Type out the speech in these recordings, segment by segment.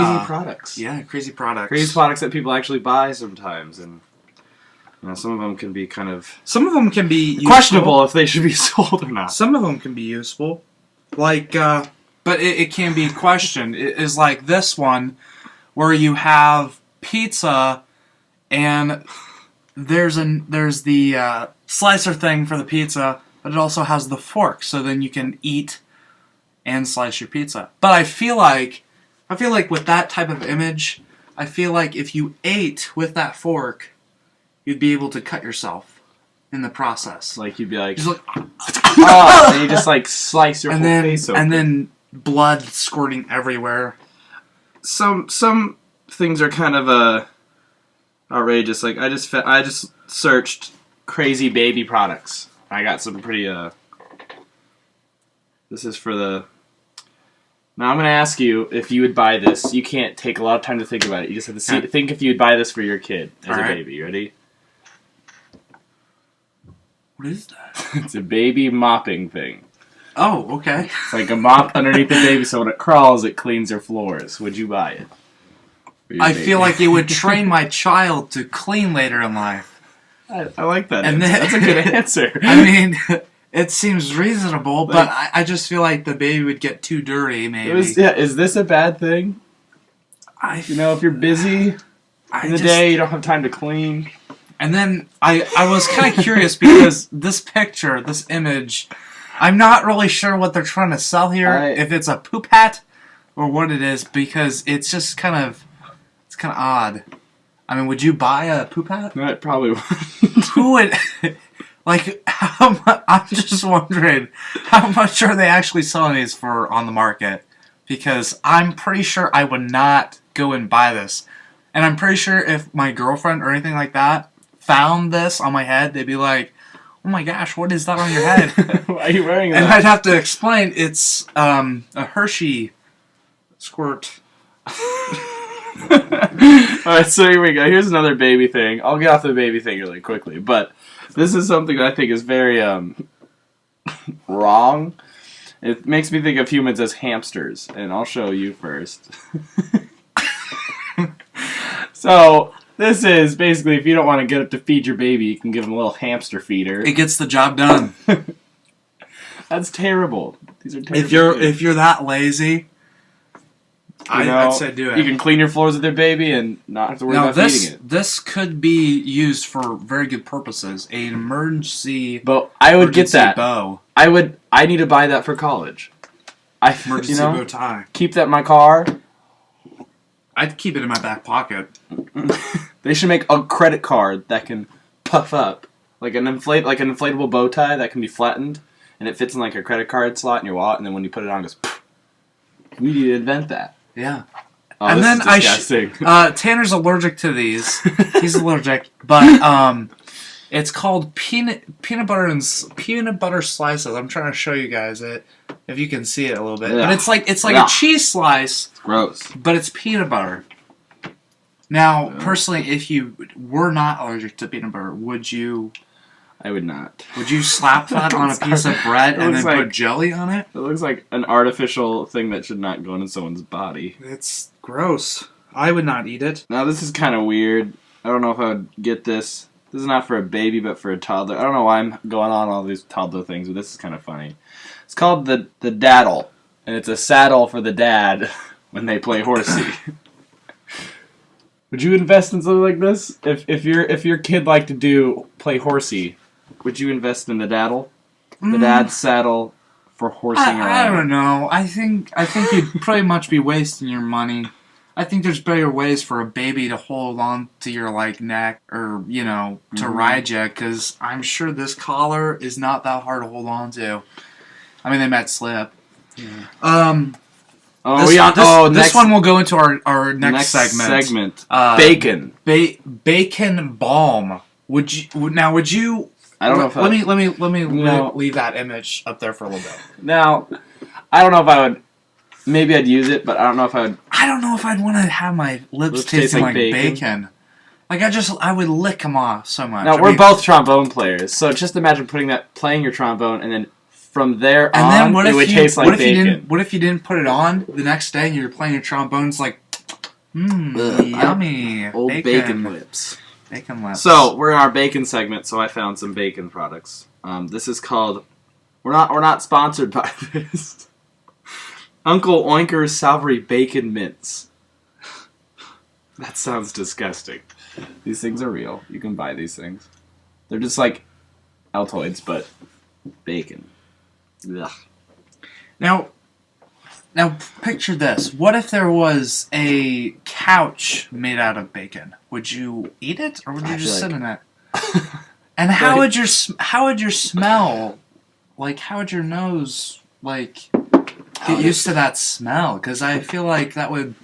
crazy products. Yeah, crazy products. Crazy products that people actually buy sometimes, and some of them can be kind of... Some of them can be questionable if they should be sold or not. Some of them can be useful. Like, but it can be questioned. It is like this one, where you have pizza, and there's the slicer thing for the pizza, but it also has the fork, so then you can eat and slice your pizza. But I feel like with that type of image, I feel like if you ate with that fork, you'd be able to cut yourself in the process. Like you'd be like, just like oh, and you just like slice your whole face open. And then blood squirting everywhere. Some things are kind of outrageous. Like I just searched crazy baby products. I got some pretty This is for the... Now I'm going to ask you if you would buy this. You can't take a lot of time to think about it. You just have to think if you would buy this for your kid as a baby. You ready? What is that? It's a baby mopping thing. Oh, okay. It's like a mop underneath the baby, so when it crawls, it cleans their floors. Would you buy it? I feel like it would train my child to clean later in life. I like that answer. That's a good answer. I mean, it seems reasonable, but I just feel like the baby would get too dirty, maybe. Is this a bad thing? If you're busy in the day, you don't have time to clean. And then I was kind of curious because this picture, this image, I'm not really sure what they're trying to sell here. If it's a poop hat or what it is, because it's just kind of odd. I mean, would you buy a poop hat? No, it probably would. Who would? Like, I'm just wondering, how much are they actually selling these for on the market? Because I'm pretty sure I would not go and buy this. And I'm pretty sure if my girlfriend or anything like that found this on my head, they'd be like, oh my gosh, what is that on your head? Why are you wearing that? And I'd have to explain, it's a Hershey squirt. Alright, so here we go. Here's another baby thing. I'll get off the baby thing really quickly, but this is something that I think is very wrong. It makes me think of humans as hamsters, and I'll show you first. So, this is basically if you don't want to get up to feed your baby, you can give them a little hamster feeder. It gets the job done. That's terrible. These are terrible. If you're that lazy, I'd say do it. You can clean your floors with your baby and not have to worry about feeding it. This could be used for very good purposes. An emergency. But I would get that. Bow. I need to buy that for college. Emergency bow tie. Keep that in my car. I'd keep it in my back pocket. They should make a credit card that can puff up, like an inflatable bow tie that can be flattened, and it fits in like a credit card slot in your wallet. And then when you put it on, it goes. Poof. We need to invent that. Yeah. Oh, and then Tanner's allergic to these. He's allergic, but it's called peanut butter slices. I'm trying to show you guys it if you can see it a little bit. Yeah. But it's like a cheese slice. It's gross. But it's peanut butter. Now, personally, if you were not allergic to peanut butter, would you? I would not. Would you slap that on a piece of bread and then put jelly on it? It looks like an artificial thing that should not go into someone's body. It's gross. I would not eat it. Now, this is kind of weird. I don't know if I would get this. This is not for a baby, but for a toddler. I don't know why I'm going on all these toddler things, but this is kind of funny. It's called the daddle, and it's a saddle for the dad when they play horsey. Would you invest in something like this? If your kid liked to play horsey, would you invest in the daddle? The dad's saddle for horsing around? I don't know. I think you'd pretty much be wasting your money. I think there's better ways for a baby to hold on to your neck or to ride you, because I'm sure this collar is not that hard to hold on to. I mean, they might slip. Yeah. This one will go into our next segment. Bacon. Bacon balm. Would you? I don't know if let me leave that image up there for a little bit. Now, I don't know if I would. Maybe I'd use it, but I don't know if I would. I don't know if I'd want to have my lips tasting like bacon. I would lick them off so much. Now, we're both trombone players, so just imagine playing your trombone, and then from there on, it would taste like bacon. What if you didn't put it on the next day and you're playing your trombone? It's like, Ugh, Yummy. Old bacon lips. Bacon lips. So we're in our bacon segment. So I found some bacon products. This is called. We're not sponsored by this. Uncle Oinker's Savory Bacon Mints. That sounds disgusting. These things are real. You can buy these things. They're just like Altoids, but bacon. Ugh. Now picture this. What if there was a couch made out of bacon? Would you eat it, or would you just sit in it? And how would your smell? Like, how would your nose get used to that smell? Because I feel like that would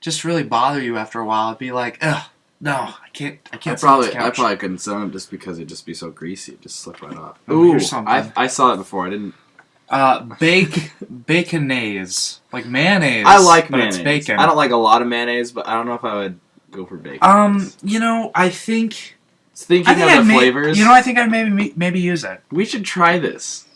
just really bother you after a while. It'd be like, ugh, no, I can't. I sit on this couch. probably couldn't sit on it just because it'd just be so greasy. It'd just slip right off. Oh, Ooh, here's something. I saw it before. I didn't. Baconaise, like mayonnaise. I like but mayonnaise. It's bacon. I don't like a lot of mayonnaise, but I don't know if I would go for bacon. I think. Thinking of the flavors. I think I'd maybe use it. We should try this.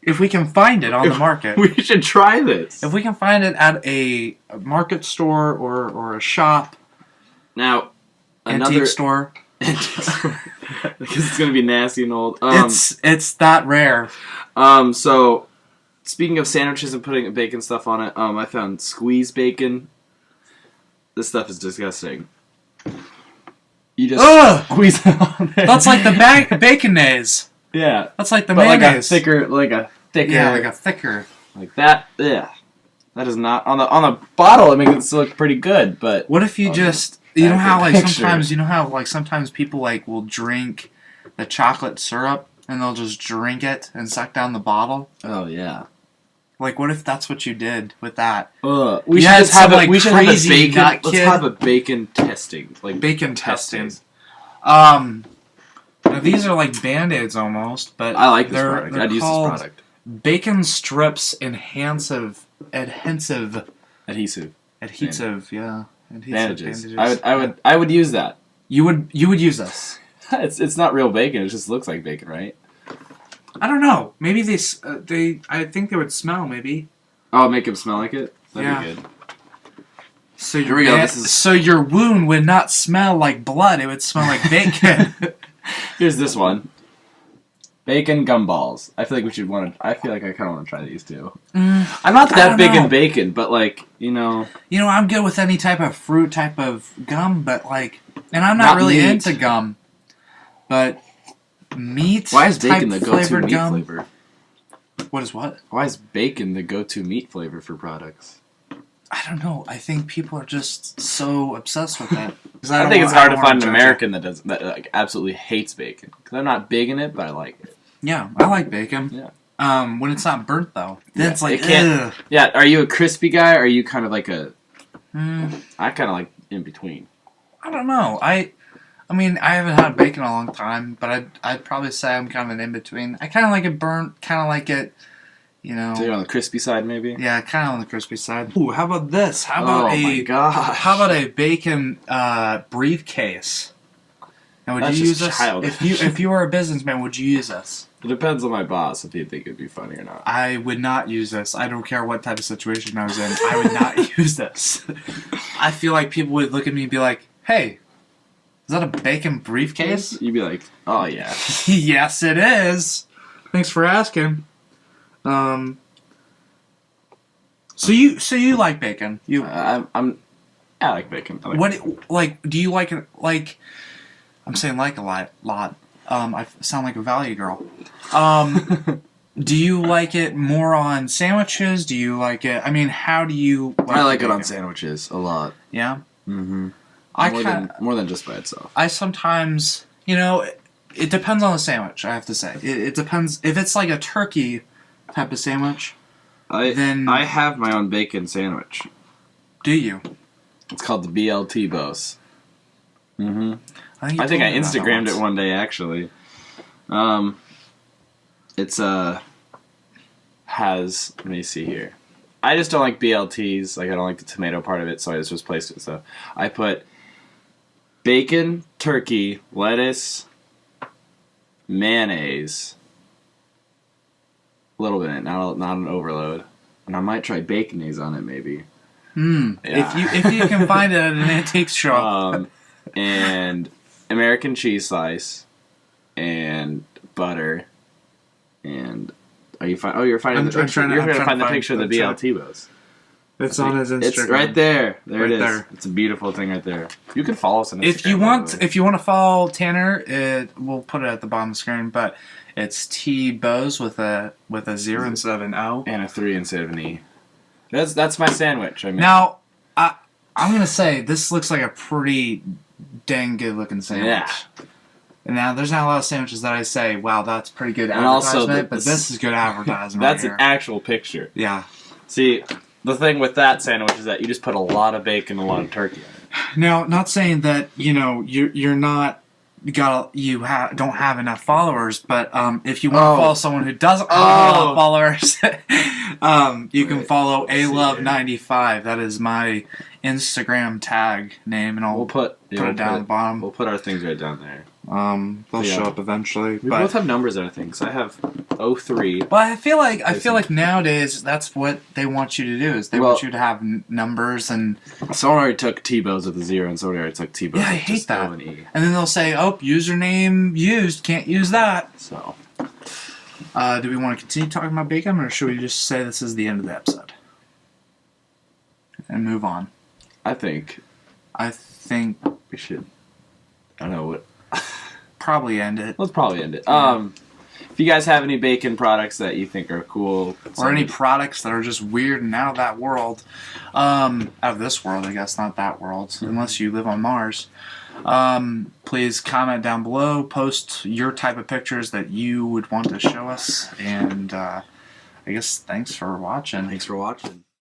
If we can find it on the market. We should try this. If we can find it at a market store or a shop. Now, antique store. Because it's gonna be nasty and old. It's that rare. So, speaking of sandwiches and putting bacon stuff on it, I found squeeze bacon. This stuff is disgusting. You just squeeze it on there. That's like the baconaise. Yeah. That's like the but mayonnaise. Like a thicker. Yeah, like a thicker. Like that. Yeah. That is not on the bottle. It makes it look pretty good, but what if you just sometimes people will drink the chocolate syrup and they'll just drink it and suck down the bottle. Oh yeah. Like, what if that's what you did with that? We should just have we should have a bacon. Let's have a bacon testing. Like bacon testing. Now these are like Band-Aids almost, but I like this product. I'd use this product. Bacon strips adhesive. Yeah. Bandages. I would use that. You would use this. It's not real bacon. It just looks like bacon, right? I don't know. Maybe I think they would smell. Maybe. Oh, make them smell like it. That'd be good. So here we go. So your wound would not smell like blood. It would smell like bacon. Here's this one. Bacon gumballs. I feel like we should want to. I feel like I kind of want to try these too. I'm not that big in bacon, but I'm good with any type of fruit type of gum, but and I'm not really into gum. But meat. Why is bacon the go-to meat flavor? What is what? Why is bacon the go-to meat flavor for products? I don't know. I think people are just so obsessed with that. I think it's hard to find an American that absolutely hates bacon. Because I'm not big in it, but I like it. Yeah, I like bacon. Yeah. When it's not burnt though, then it's like ugh. Yeah. Are you a crispy guy? Or are you kind of like a? I kind of like in between. I don't know. I mean, I haven't had bacon in a long time, but I'd probably say I'm kind of an in between. I kind of like it burnt. Kind of like it. So you're on the crispy side, maybe? Yeah, kind of on the crispy side. Ooh, how about this? How about How about a bacon briefcase? Now, would you use this? If you were a businessman, would you use this? It depends on my boss if he'd think it'd be funny or not. I would not use this. I don't care what type of situation I was in. I would not use this. I feel like people would look at me and be like, "Hey, is that a bacon briefcase?" You'd be like, "Oh yeah." Yes, it is. Thanks for asking. So you like bacon? I like bacon. Do you like it? I'm saying a lot. I sound like a Valley girl. Do you like it more on sandwiches? Do you like it? I mean, how do you? I like it on sandwiches a lot. Yeah. Mm-hmm. More than just by itself. I sometimes, it depends on the sandwich. I have to say, it depends if it's like a turkey type of sandwich. I have my own bacon sandwich. Do you? It's called the BLT Boss. Mm-hmm. I think I Instagrammed it one day actually. It's has let me see here. I just don't like BLTs. I don't like the tomato part of it, so I just replaced it. So I put bacon, turkey, lettuce, mayonnaise. A little bit, not an overload. And I might try baconaise on it, maybe. Yeah. If you can find it at an antique shop. And American cheese slice, and butter, and you're finding the picture. You're gonna find the picture of the BLT bows. It's on his Instagram. It's right there. There Right it is. there. It's a beautiful thing right there. You can follow us on Instagram. If you want to follow Tanner, we'll put it at the bottom of the screen. But it's T Bows with a 0 instead of an O and a 3 instead of an E. That's my sandwich. I mean, Now, I'm gonna say this looks like a pretty dang good looking sandwich. yeah. And now there's not a lot of sandwiches that I say, wow, that's pretty good And also advertisement. But this is good advertisement. That's right an here. actual picture. Yeah. See, the thing with that sandwich is that you just put a lot of bacon, and a lot of turkey on it. Now, not saying that you're not don't have enough followers, but if you want to follow someone who doesn't have a lot of followers, you can follow alove95. That is my Instagram tag name, and I'll put it down at the bottom. We'll put our things right down there. They'll show up eventually. We both have numbers on our things. I have 03. Well, I feel like nowadays that's what they want you to do. Is they want you to have numbers, and someone already took T-Bows with a 0, and someone already took T-Bows yeah, I with hate just that. O and E. And then they'll say, "Oh, username used, can't use that." So, do we want to continue talking about bacon, or should we just say this is the end of the episode and move on? I think we should. I don't know what. Probably end it. Let's probably end it. If you guys have any bacon products that you think are cool, Or any products that are just weird and out of that world, out of this world, I guess, not that world, unless you live on Mars. Please comment down below, post your type of pictures that you would want to show us, and I guess thanks for watching. Thanks for watching.